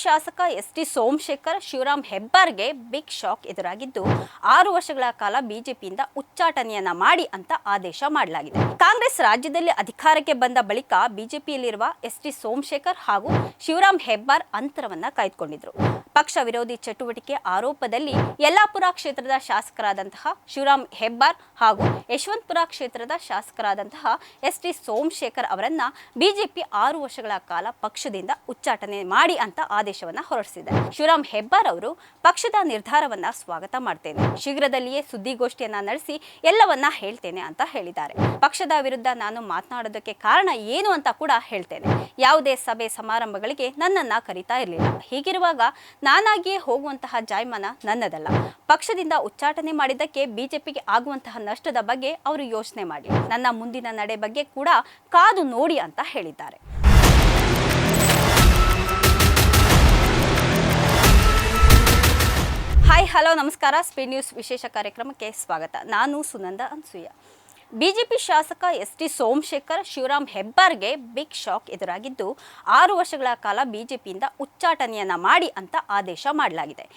ಶಾಸಕ ಎಸ್.ಟಿ. ಸೋಮಶೇಖರ್ ಶಿವರಾಮ್ ಹೆಬ್ಬಾರ್ಗೆ big shock ಎದುರಾಗಿದ್ದು 6 ವರ್ಷಗಳ ಕಾಲ ಬಿಜೆಪಿಯಿಂದ ಉಚ್ಚಾಟನೆಯನ್ನ ಮಾಡಿ ಅಂತ ಆದೇಶ ಮಾಡಲಾಗಿದೆ. ಕಾಂಗ್ರೆಸ್ ರಾಜ್ಯದಲ್ಲಿ ಅಧಿಕಾರಕ್ಕೆ ಬಂದ ಬಳಿಕ ಬಿಜೆಪಿಯಲ್ಲಿರುವ ಎಸ್.ಟಿ. ಸೋಮಶೇಖರ್ ಹಾಗೂ ಶಿವರಾಮ್ ಹೆಬ್ಬಾರ್ ಅಂತರವನ್ನ ಕಾಯ್ದುಕೊಂಡಿದ್ರು. ಪಕ್ಷ ವಿರೋಧಿ ಚಟುವಟಿಕೆ ಆರೋಪದಲ್ಲಿ ಯಲ್ಲಾಪುರ ಕ್ಷೇತ್ರದ ಶಾಸಕರಾದಂತಹ ಶಿವರಾಮ್ ಹೆಬ್ಬಾರ್ ಹಾಗೂ ಯಶವಂತಪುರ ಕ್ಷೇತ್ರದ ಶಾಸಕರಾದಂತಹ ಎಸ್.ಟಿ. ಸೋಮಶೇಖರ್ ಅವರನ್ನ ಬಿಜೆಪಿ 6 ವರ್ಷಗಳ ಕಾಲ ಪಕ್ಷದಿಂದ ಉಚ್ಚಾಟನೆ ಮಾಡಿ ಅಂತ ಆದೇಶವನ್ನ ಹೊರಡಿಸಿದೆ. ಶಿವರಾಮ್ ಹೆಬ್ಬಾರ್ ಅವರು ಪಕ್ಷದ ನಿರ್ಧಾರವನ್ನ ಸ್ವಾಗತ ಮಾಡ್ತೇನೆ, ಶೀಘ್ರದಲ್ಲಿಯೇ ಸುದ್ದಿಗೋಷ್ಠಿಯನ್ನ ನಡೆಸಿ ಎಲ್ಲವನ್ನ ಹೇಳ್ತೇನೆ ಅಂತ ಹೇಳಿದ್ದಾರೆ. ಪಕ್ಷದ ವಿರುದ್ಧ ನಾನು ಮಾತನಾಡೋದಕ್ಕೆ ಕಾರಣ ಏನು ಅಂತ ಕೂಡ ಹೇಳ್ತೇನೆ. ಯಾವುದೇ ಸಭೆ ಸಮಾರಂಭಗಳಿಗೆ ನನ್ನನ್ನ ಕರೀತಾ ಇರಲಿಲ್ಲ. ಹೀಗಿರುವಾಗ ನಾನಾಗಿಯೇ ಹೋಗುವಂತಹ ಜಾಯಮಾನ ನನ್ನದಲ್ಲ. ಪಕ್ಷದಿಂದ ಉಚ್ಚಾಟನೆ ಮಾಡಿದ್ದಕ್ಕೆ ಬಿಜೆಪಿಗೆ ಆಗುವಂತಹ ನಷ್ಟದ ಬಗ್ಗೆ ಅವರು ಯೋಚನೆ ಮಾಡಿ, ನನ್ನ ಮುಂದಿನ ನಡೆ ಬಗ್ಗೆ ಕೂಡ ಕಾದು ನೋಡಿ ಅಂತ ಹೇಳಿದ್ದಾರೆ. ಹಾಯ್ ಹಲೋ ನಮಸ್ಕಾರ. ಸ್ಪೀಡ್ ನ್ಯೂಸ್ ವಿಶೇಷ ಕಾರ್ಯಕ್ರಮಕ್ಕೆ ಸ್ವಾಗತ. ನಾನು ಸುನಂದ ಅನ್ಸೂಯ. ಬಿಜೆಪಿ ಶಾಸಕ ಎಸ್.ಟಿ. ಸೋಮಶೇಖರ್ ಶಿವರಾಮ್ ಹೆಬ್ಬಾರ್ಗೆ ಬಿಗ್ ಶಾಕ್ ಎದುರಾಗಿದ್ದು 6 ವರ್ಷಗಳ ಕಾಲ ಬಿಜೆಪಿಯಿಂದ ಉಚ್ಚಾಟನೆಯನ್ನ ಮಾಡಿ ಅಂತ ಆದೇಶ ಮಾಡಲಾಗಿದೆ.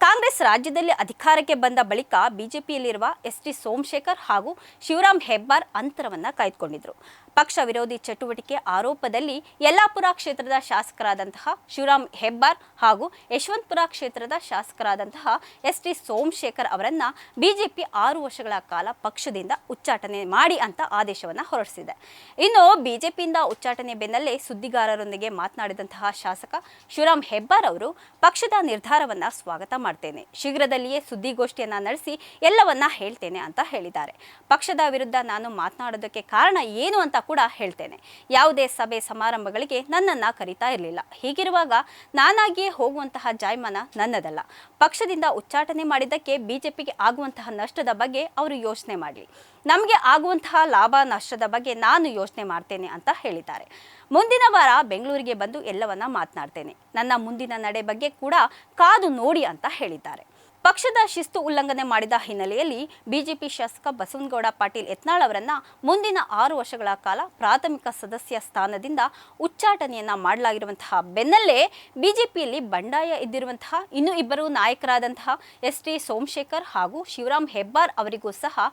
ಕಾಂಗ್ರೆಸ್ ರಾಜ್ಯದಲ್ಲಿ ಅಧಿಕಾರಕ್ಕೆ ಬಂದ ಬಳಿಕ ಬಿಜೆಪಿಯಲ್ಲಿರುವ ಎಸ್.ಟಿ. ಸೋಮಶೇಖರ್ ಹಾಗೂ ಶಿವರಾಮ್ ಹೆಬ್ಬಾರ್ ಅಂತರವನ್ನ ಕಾಯ್ದುಕೊಂಡಿದ್ರು. ಪಕ್ಷ ವಿರೋಧಿ ಚಟುವಟಿಕೆ ಆರೋಪದಲ್ಲಿ ಯಲ್ಲಾಪುರ ಕ್ಷೇತ್ರದ ಶಾಸಕರಾದಂತಹ ಶಿವರಾಮ್ ಹೆಬ್ಬಾರ್ ಹಾಗೂ ಯಶವಂತಪುರ ಕ್ಷೇತ್ರದ ಶಾಸಕರಾದಂತಹ ಎಸ್.ಟಿ. ಸೋಮಶೇಖರ್ ಅವರನ್ನ ಬಿಜೆಪಿ 6 ವರ್ಷಗಳ ಕಾಲ ಪಕ್ಷದಿಂದ ಉಚ್ಚಾಟನೆ ಮಾಡಿ ಅಂತ ಆದೇಶವನ್ನ ಹೊರಡಿಸಿದೆ. ಇನ್ನು ಬಿಜೆಪಿಯಿಂದ ಉಚ್ಚಾಟನೆ ಬೆನ್ನಲ್ಲೇ ಸುದ್ದಿಗಾರರೊಂದಿಗೆ ಮಾತನಾಡಿದಂತಹ ಶಾಸಕ ಶಿವರಾಮ್ ಹೆಬ್ಬಾರ್ ಅವರು ಪಕ್ಷದ ನಿರ್ಧಾರವನ್ನ ಸ್ವಾಗತ ಮಾಡ್ತೇನೆ, ಶೀಘ್ರದಲ್ಲಿಯೇ ಸುದ್ದಿಗೋಷ್ಠಿಯನ್ನ ನಡೆಸಿ ಎಲ್ಲವನ್ನ ಹೇಳ್ತೇನೆ ಅಂತ ಹೇಳಿದ್ದಾರೆ. ಪಕ್ಷದ ವಿರುದ್ಧ ನಾನು ಮಾತನಾಡೋದಕ್ಕೆ ಕಾರಣ ಏನು ಅಂತ ಕೂಡ ಹೇಳ್ತೇನೆ. ಯಾವುದೇ ಸಭೆ ಸಮಾರಂಭಗಳಿಗೆ ನನ್ನನ್ನ ಕರೀತಾ ಇರಲಿಲ್ಲ. ಹೀಗಿರುವಾಗ ನಾನಾಗಿಯೇ ಹೋಗುವಂತಹ ಜಾಯಮಾನ ನನ್ನದಲ್ಲ. ಪಕ್ಷದಿಂದ ಉಚ್ಚಾಟನೆ ಮಾಡಿದ್ದಕ್ಕೆ ಬಿಜೆಪಿಗೆ ಆಗುವಂತಹ ನಷ್ಟದ ಬಗ್ಗೆ ಅವರು ಯೋಚನೆ ಮಾಡಲಿ. ನಮಗೆ ಆಗುವಂತಹ ಲಾಭ ನಷ್ಟದ ಬಗ್ಗೆ ನಾನು ಯೋಚನೆ ಮಾಡ್ತೇನೆ ಅಂತ ಹೇಳಿದ್ದಾರೆ. ಮುಂದಿನ ವಾರ ಬೆಂಗಳೂರಿಗೆ ಬಂದು ಎಲ್ಲವನ್ನ ಮಾತನಾಡ್ತೇನೆ. ನನ್ನ ಮುಂದಿನ ನಡೆ ಬಗ್ಗೆ ಕೂಡ ಕಾದು ನೋಡಿ ಅಂತ ಹೇಳಿದ್ದಾರೆ. ಪಕ್ಷದ ಶಿಸ್ತು ಉಲ್ಲಂಘನೆ ಮಾಡಿದ ಹಿನ್ನೆಲೆಯಲ್ಲಿ ಬಿಜೆಪಿ ಶಾಸಕ ಬಸವನಗೌಡ ಪಾಟೀಲ್ ಯತ್ನಾಳ್ ಅವರನ್ನ ಮುಂದಿನ 6 ವರ್ಷಗಳ ಕಾಲ ಪ್ರಾಥಮಿಕ ಸದಸ್ಯ ಸ್ಥಾನದಿಂದ ಉಚ್ಚಾಟನೆಯನ್ನ ಮಾಡಲಾಗಿರುವಂತಹ ಬೆನ್ನಲ್ಲೇ ಬಿಜೆಪಿಯಲ್ಲಿ ಬಂಡಾಯ ಇದ್ದಿರುವಂತಹ ಇನ್ನೂ ಇಬ್ಬರು ನಾಯಕರಾದಂತಹ ಎಸ್.ಟಿ. ಸೋಮಶೇಖರ್ ಹಾಗೂ ಶಿವರಾಮ್ ಹೆಬ್ಬಾರ್ ಅವರಿಗೂ ಸಹ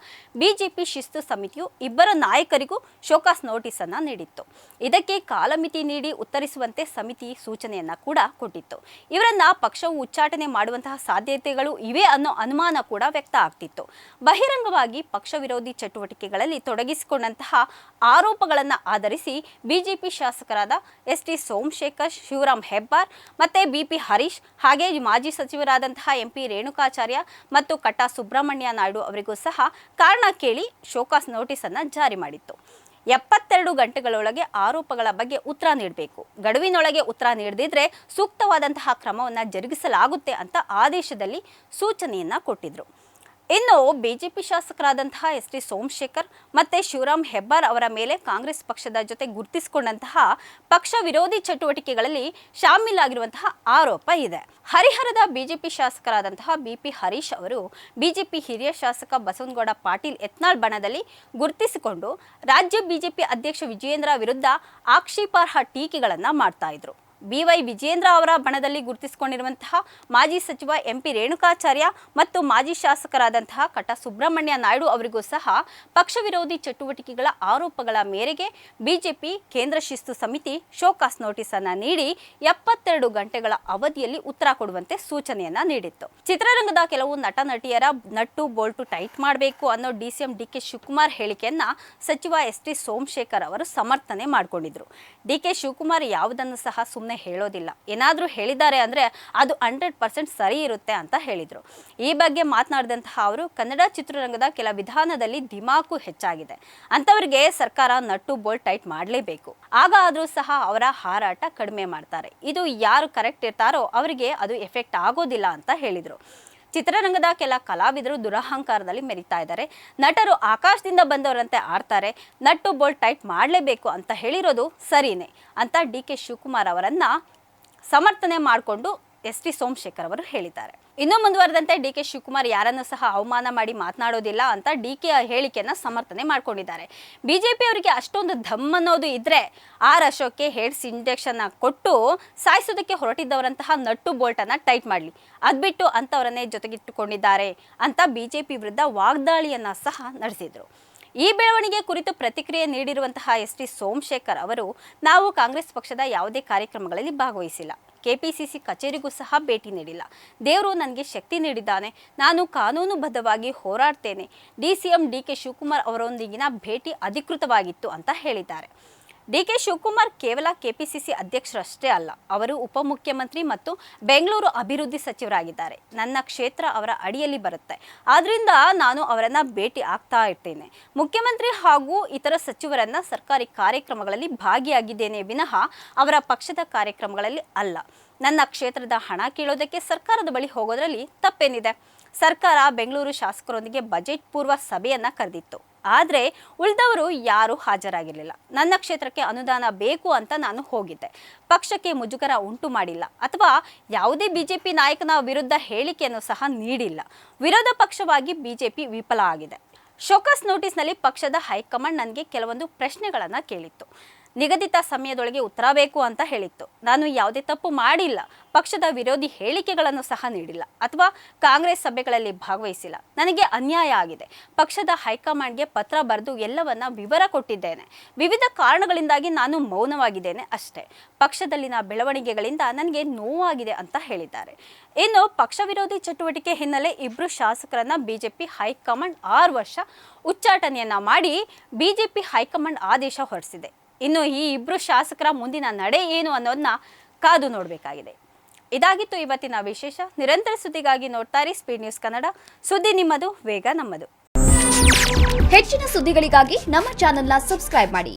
ಬಿಜೆಪಿ ಶಿಸ್ತು ಸಮಿತಿಯು ಇಬ್ಬರ ನಾಯಕರಿಗೂ ಶೋಕಾಸ್ ನೋಟಿಸ್ ಅನ್ನ ನೀಡಿತ್ತು. ಇದಕ್ಕೆ ಕಾಲಮಿತಿ ನೀಡಿ ಉತ್ತರಿಸುವಂತೆ ಸಮಿತಿ ಸೂಚನೆಯನ್ನ ಕೂಡ ಕೊಟ್ಟಿತ್ತು. ಇವರನ್ನ ಪಕ್ಷವು ಉಚ್ಚಾಟನೆ ಮಾಡುವಂತಹ ಸಾಧ್ಯತೆಗಳು ಇವೆ ಅನ್ನೋ ಅನುಮಾನ ಕೂಡ ವ್ಯಕ್ತ ಆಗ್ತಿತ್ತು. ಬಹಿರಂಗವಾಗಿ ಪಕ್ಷ ವಿರೋಧಿ ಚಟುವಟಿಕೆಗಳಲ್ಲಿ ತೊಡಗಿಸಿಕೊಂಡಂತಹ ಆರೋಪಗಳನ್ನು ಆಧರಿಸಿ ಬಿಜೆಪಿ ಶಾಸಕರಾದ ಎಸ್.ಟಿ. ಸೋಮಶೇಖರ್, ಶಿವರಾಮ್ ಹೆಬ್ಬಾರ್ ಮತ್ತೆ ಬಿ.ಪಿ. ಹರೀಶ್ ಹಾಗೆ ಮಾಜಿ ಸಚಿವರಾದಂತಹ ಎಂ.ಪಿ. ರೇಣುಕಾಚಾರ್ಯ ಮತ್ತು ಕಟ್ಟಾ ಸುಬ್ರಹ್ಮಣ್ಯ ನಾಯ್ಡು ಅವರಿಗೂ ಸಹ ಕಾರಣ ಕೇಳಿ ಶೋಕಾಸ್ ನೋಟಿಸ್ ಅನ್ನು ಜಾರಿ ಮಾಡಿತ್ತು. 72 ಗಂಟೆಗಳೊಳಗೆ ಆರೋಪಗಳ ಬಗ್ಗೆ ಉತ್ತರ ನೀಡಬೇಕು, ಗಡುವಿನೊಳಗೆ ಉತ್ತರ ನೀಡದಿದ್ರೆ ಸೂಕ್ತವಾದಂತಹ ಕ್ರಮವನ್ನು ಜರುಗಿಸಲಾಗುತ್ತೆ ಅಂತ ಆದೇಶದಲ್ಲಿ ಸೂಚನೆಯನ್ನ ಕೊಟ್ಟಿದ್ರು. ಇನ್ನು ಬಿಜೆಪಿ ಶಾಸಕರಾದಂತಹ ಎಸ್.ಟಿ. ಸೋಮಶೇಖರ್ ಮತ್ತೆ ಶಿವರಾಮ್ ಹೆಬ್ಬಾರ್ ಅವರ ಮೇಲೆ ಕಾಂಗ್ರೆಸ್ ಪಕ್ಷದ ಜೊತೆ ಗುರುತಿಸಿಕೊಂಡಂತಹ ಪಕ್ಷ ವಿರೋಧಿ ಚಟುವಟಿಕೆಗಳಲ್ಲಿ ಶಾಮೀಲಾಗಿರುವಂತಹ ಆರೋಪ ಇದೆ. ಹರಿಹರದ ಬಿಜೆಪಿ ಶಾಸಕರಾದಂತಹ ಬಿ.ಪಿ. ಹರೀಶ್ ಅವರು ಬಿಜೆಪಿ ಹಿರಿಯ ಶಾಸಕ ಬಸವನಗೌಡ ಪಾಟೀಲ್ ಯತ್ನಾಳ್ ಬಣದಲ್ಲಿ ಗುರುತಿಸಿಕೊಂಡು ರಾಜ್ಯ ಬಿಜೆಪಿ ಅಧ್ಯಕ್ಷ ವಿಜಯೇಂದ್ರ ವಿರುದ್ಧ ಆಕ್ಷೇಪಾರ್ಹ ಟೀಕೆಗಳನ್ನ ಮಾಡ್ತಾ ಇದ್ರು. ಬಿ.ವೈ. ವಿಜಯೇಂದ್ರ ಅವರ ಬಣದಲ್ಲಿ ಗುರುತಿಸಿಕೊಂಡಿರುವಂತಹ ಮಾಜಿ ಸಚಿವ ಎಂ.ಪಿ. ರೇಣುಕಾಚಾರ್ಯ ಮತ್ತು ಮಾಜಿ ಶಾಸಕರಾದಂತಹ ಕಟ್ಟಾ ಸುಬ್ರಹ್ಮಣ್ಯ ನಾಯ್ಡು ಅವರಿಗೂ ಸಹ ಪಕ್ಷ ವಿರೋಧಿ ಚಟುವಟಿಕೆಗಳ ಆರೋಪಗಳ ಮೇರೆಗೆ ಬಿಜೆಪಿ ಕೇಂದ್ರ ಶಿಸ್ತು ಸಮಿತಿ ಶೋಕಾಸ್ ನೋಟಿಸ್ ಅನ್ನ ನೀಡಿ 72 ಗಂಟೆಗಳ ಅವಧಿಯಲ್ಲಿ ಉತ್ತರ ಕೊಡುವಂತೆ ಸೂಚನೆಯನ್ನ ನೀಡಿತ್ತು. ಚಿತ್ರರಂಗದ ಕೆಲವು ನಟ ನಟಿಯರ ನಟ್ಟು ಬೋಲ್ಟು ಟೈಟ್ ಮಾಡಬೇಕು ಅನ್ನೋ ಡಿಸಿಎಂ ಡಿ.ಕೆ. ಶಿವಕುಮಾರ್ ಹೇಳಿಕೆಯನ್ನ ಸಚಿವ ಎಸ್.ಟಿ. ಸೋಮಶೇಖರ್ ಅವರು ಸಮರ್ಥನೆ ಮಾಡಿಕೊಂಡಿದ್ರು. ಡಿ.ಕೆ. ಶಿವಕುಮಾರ್ ಯಾವುದನ್ನು ಸಹ ಸುಮ್ಮನೆ ಹೇಳೋದಿಲ್ಲ, ಏನಾದರೂ ಹೇಳಿದ್ದಾರೆ ಅಂದ್ರೆ ಅದು 100% ಸರಿ ಇರುತ್ತೆ ಅಂತ ಹೇಳಿದ್ರು. ಈ ಬಗ್ಗೆ ಮಾತನಾಡಿದಂತಹ ಅವರು ಕನ್ನಡ ಚಿತ್ರರಂಗದ ಕೆಲ ವಿಧಾನದಲ್ಲಿ ದಿಮಾಕು ಹೆಚ್ಚಾಗಿದೆ, ಅಂತವರಿಗೆ ಸರ್ಕಾರ ನಟ್ಟು ಬೋಲ್ಟ್ ಟೈಟ್ ಮಾಡಲೇಬೇಕು, ಆಗ ಆದರೂ ಸಹ ಅವರ ಹಾರಾಟ ಕಡಿಮೆ ಮಾಡ್ತಾರೆ. ಇದು ಯಾರು ಕರೆಕ್ಟ್ ಇರ್ತಾರೋ ಅವರಿಗೆ ಅದು ಎಫೆಕ್ಟ್ ಆಗೋದಿಲ್ಲ ಅಂತ ಹೇಳಿದ್ರು. ಚಿತ್ರರಂಗದ ಕೆಲ ಕಲಾವಿದರು ದುರಹಂಕಾರದಲ್ಲಿ ಮೆರಿತಾ ಇದ್ದಾರೆ, ನಟರು ಆಕಾಶದಿಂದ ಬಂದವರಂತೆ ಆಡ್ತಾರೆ, ನಟ್ಟು ಬೋಲ್ಟ್ ಟೈಟ್ ಮಾಡಲೇಬೇಕು ಅಂತ ಹೇಳಿರೋದು ಸರಿನೇ ಅಂತ ಡಿ.ಕೆ. ಶಿವಕುಮಾರ್ ಅವರನ್ನ ಸಮರ್ಥನೆ ಮಾಡಿಕೊಂಡು ಎಸ್ ಟಿ ಸೋಮಶೇಖರ್ ಅವರು ಹೇಳಿದ್ದಾರೆ. ಇನ್ನು ಮುಂದುವರೆದಂತೆ ಡಿ ಕೆ ಶಿವಕುಮಾರ್ ಯಾರನ್ನು ಸಹ ಅವಮಾನ ಮಾಡಿ ಮಾತನಾಡೋದಿಲ್ಲ ಅಂತ ಡಿ ಕೆ ಹೇಳಿಕೆಯನ್ನ ಸಮರ್ಥನೆ ಮಾಡ್ಕೊಂಡಿದ್ದಾರೆ. ಬಿಜೆಪಿ ಅವರಿಗೆ ಅಷ್ಟೊಂದು ಧಮ್ ಅನ್ನೋದು ಇದ್ರೆ ಆರ್ ಅಶೋಕ್ಗೆ ಹೇಡ್ಸ್ ಇಂಜೆಕ್ಷನ್ ಕೊಟ್ಟು ಸಾಯಿಸೋದಕ್ಕೆ ಹೊರಟಿದ್ದವರಂತಹ ನಟ್ಟು ಬೋಲ್ಟನ್ನ ಟೈಟ್ ಮಾಡಲಿ, ಅದ್ಬಿಟ್ಟು ಅಂತವರನ್ನೇ ಜೊತೆಗಿಟ್ಟುಕೊಂಡಿದ್ದಾರೆ ಅಂತ ಬಿಜೆಪಿ ವಿರುದ್ಧ ವಾಗ್ದಾಳಿಯನ್ನ ಸಹ ನಡೆಸಿದ್ರು. ಈ ಬೆಳವಣಿಗೆ ಕುರಿತು ಪ್ರತಿಕ್ರಿಯೆ ನೀಡಿರುವಂತಹ ಎಸ್ ಟಿ ಸೋಮಶೇಖರ್ ಅವರು, ನಾವು ಕಾಂಗ್ರೆಸ್ ಪಕ್ಷದ ಯಾವುದೇ ಕಾರ್ಯಕ್ರಮಗಳಲ್ಲಿ ಭಾಗವಹಿಸಿಲ್ಲ, ಕೆಪಿಸಿಸಿ ಕಚೇರಿಗೂ ಸಹ ಭೇಟಿ ನೀಡಿಲ್ಲ. ದೇವರು ನನಗೆ ಶಕ್ತಿ ನೀಡಿದ್ದಾನೆ, ನಾನು ಕಾನೂನುಬದ್ಧವಾಗಿ ಹೋರಾಡ್ತೇನೆ. ಡಿಸಿಎಂ ಡಿ ಕೆ ಶಿವಕುಮಾರ್ ಅವರೊಂದಿಗಿನ ಭೇಟಿ ಅಧಿಕೃತವಾಗಿತ್ತು ಅಂತ ಹೇಳಿದ್ದಾರೆ. ಡಿ ಕೆ ಶಿವಕುಮಾರ್ ಕೇವಲ ಕೆಪಿಸಿಸಿ ಅಧ್ಯಕ್ಷರಷ್ಟೇ ಅಲ್ಲ, ಅವರು ಉಪಮುಖ್ಯಮಂತ್ರಿ ಮತ್ತು ಬೆಂಗಳೂರು ಅಭಿವೃದ್ಧಿ ಸಚಿವರಾಗಿದ್ದಾರೆ. ನನ್ನ ಕ್ಷೇತ್ರ ಅವರ ಅಡಿಯಲ್ಲಿ ಬರುತ್ತೆ, ಆದ್ರಿಂದ ನಾನು ಅವರನ್ನ ಭೇಟಿ ಆಗ್ತಾ ಇರ್ತೇನೆ. ಮುಖ್ಯಮಂತ್ರಿ ಹಾಗೂ ಇತರ ಸಚಿವರನ್ನ ಸರ್ಕಾರಿ ಕಾರ್ಯಕ್ರಮಗಳಲ್ಲಿ ಭಾಗಿಯಾಗಿದ್ದೇನೆ ವಿನಃ ಅವರ ಪಕ್ಷದ ಕಾರ್ಯಕ್ರಮಗಳಲ್ಲಿ ಅಲ್ಲ. ನನ್ನ ಕ್ಷೇತ್ರದ ಹಣ ಕೇಳೋದಕ್ಕೆ ಸರ್ಕಾರದ ಬಳಿ ಹೋಗೋದ್ರಲ್ಲಿ ತಪ್ಪೇನಿದೆ? ಸರ್ಕಾರ ಬೆಂಗಳೂರು ಶಾಸಕರೊಂದಿಗೆ ಬಜೆಟ್ ಪೂರ್ವ ಸಭೆಯನ್ನ ಕರೆದಿತ್ತು, ಆದರೆ ಉಳಿದವರು ಯಾರೂ ಹಾಜರಾಗಿರಲಿಲ್ಲ. ನನ್ನ ಕ್ಷೇತ್ರಕ್ಕೆ ಅನುದಾನ ಬೇಕು ಅಂತ ನಾನು ಹೋಗಿದ್ದೆ. ಪಕ್ಷಕ್ಕೆ ಮುಜುಗರ ಉಂಟು ಮಾಡಿಲ್ಲ ಅಥವಾ ಯಾವುದೇ ಬಿಜೆಪಿ ನಾಯಕನ ವಿರುದ್ಧ ಹೇಳಿಕೆಯನ್ನು ಸಹ ನೀಡಿಲ್ಲ. ವಿರೋಧ ಪಕ್ಷವಾಗಿ ಬಿಜೆಪಿ ವಿಫಲ ಆಗಿದೆ. ಶೋಕಾಸ್ ನೋಟಿಸ್ನಲ್ಲಿ ಪಕ್ಷದ ಹೈಕಮಾಂಡ್ ನನಗೆ ಕೆಲವೊಂದು ಪ್ರಶ್ನೆಗಳನ್ನು ಕೇಳಿತ್ತು. ನಿಗದಿತ ಸಮಯದೊಳಗೆ ಉತ್ತರ ಬೇಕು ಅಂತ ಹೇಳಿತ್ತು. ನಾನು ಯಾವುದೇ ತಪ್ಪು ಮಾಡಿಲ್ಲ, ಪಕ್ಷದ ವಿರೋಧಿ ಹೇಳಿಕೆಗಳನ್ನು ಸಹ ನೀಡಿಲ್ಲ ಅಥವಾ ಕಾಂಗ್ರೆಸ್ ಸಭೆಗಳಲ್ಲಿ ಭಾಗವಹಿಸಿಲ್ಲ. ನನಗೆ ಅನ್ಯಾಯ ಆಗಿದೆ. ಪಕ್ಷದ ಹೈಕಮಾಂಡ್ಗೆ ಪತ್ರ ಬರೆದು ಎಲ್ಲವನ್ನ ವಿವರ ಕೊಟ್ಟಿದ್ದೇನೆ. ವಿವಿಧ ಕಾರಣಗಳಿಂದಾಗಿ ನಾನು ಮೌನವಾಗಿದ್ದೇನೆ ಅಷ್ಟೇ. ಪಕ್ಷದಲ್ಲಿನ ಬೆಳವಣಿಗೆಗಳಿಂದ ನನಗೆ ನೋವಾಗಿದೆ ಅಂತ ಹೇಳಿದ್ದಾರೆ. ಇನ್ನು ಪಕ್ಷ ವಿರೋಧಿ ಚಟುವಟಿಕೆ ಹಿನ್ನೆಲೆ ಇಬ್ಬರು ಶಾಸಕರನ್ನ ಬಿಜೆಪಿ ಹೈಕಮಾಂಡ್ 6 ವರ್ಷ ಉಚ್ಚಾಟನೆಯನ್ನ ಮಾಡಿ ಬಿಜೆಪಿ ಹೈಕಮಾಂಡ್ ಆದೇಶ ಹೊರಡಿಸಿದೆ. ಇನ್ನು ಈ ಇಬ್ಬರು ಶಾಸಕರ ಮುಂದಿನ ನಡೆ ಏನು ಅನ್ನೋದನ್ನ ಕಾದು ನೋಡಬೇಕಾಗಿದೆ. ಇದಾಗಿತ್ತು ಇವತ್ತಿನ ವಿಶೇಷ. ನಿರಂತರ ಸುದ್ದಿಗಾಗಿ ನೋಡ್ತಾ ಇರಿ ಸ್ಪೀಡ್ ನ್ಯೂಸ್ ಕನ್ನಡ. ಸುದ್ದಿ ನಿಮ್ಮದು, ವೇಗ ನಮ್ಮದು. ಹೆಚ್ಚಿನ ಸುದ್ದಿಗಳಿಗಾಗಿ ನಮ್ಮ ಚಾನೆಲ್ನ ಸಬ್ಸ್ಕ್ರೈಬ್ ಮಾಡಿ.